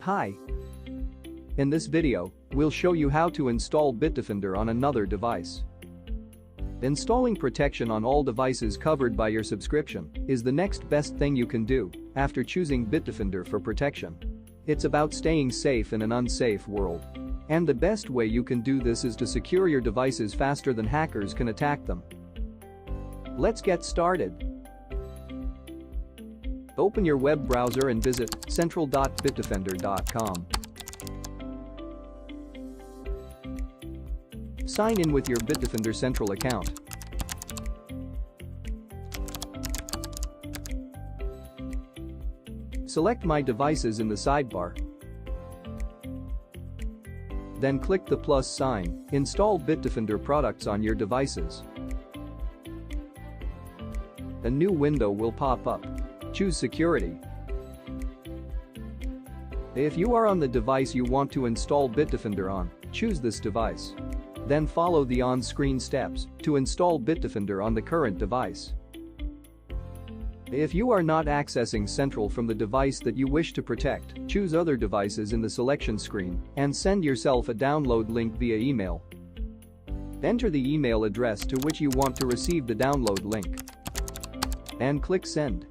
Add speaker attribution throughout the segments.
Speaker 1: Hi. In this video, we'll show you how to install Bitdefender on another device. Installing protection on all devices covered by your subscription is the next best thing you can do after choosing Bitdefender for protection. It's about staying safe in an unsafe world. And the best way you can do this is to secure your devices faster than hackers can attack them. Let's get started. Open your web browser and visit central.bitdefender.com. Sign in with your Bitdefender Central account. Select My Devices in the sidebar. Then click the plus sign, Install Bitdefender products on your devices. A new window will pop up. Choose Security. If you are on the device you want to install Bitdefender on, choose this device. Then follow the on-screen steps to install Bitdefender on the current device. If you are not accessing Central from the device that you wish to protect, choose Other Devices in the selection screen and send yourself a download link via email. Enter the email address to which you want to receive the download link and click Send.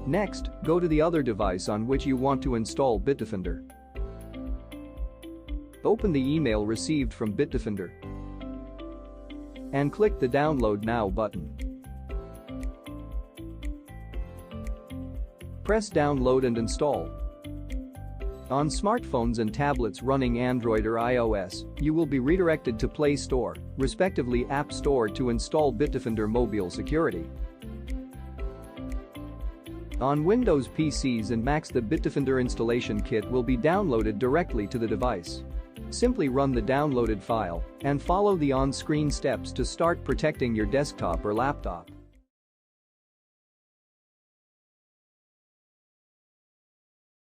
Speaker 1: Next, go to the other device on which you want to install Bitdefender. Open the email received from Bitdefender and click the Download Now button. Press Download and install. On smartphones and tablets running Android or iOS, you will be redirected to Play Store, respectively App Store, to install Bitdefender Mobile Security. On Windows PCs and Macs, the Bitdefender installation kit will be downloaded directly to the device. Simply run the downloaded file and follow the on-screen steps to start protecting your desktop or laptop.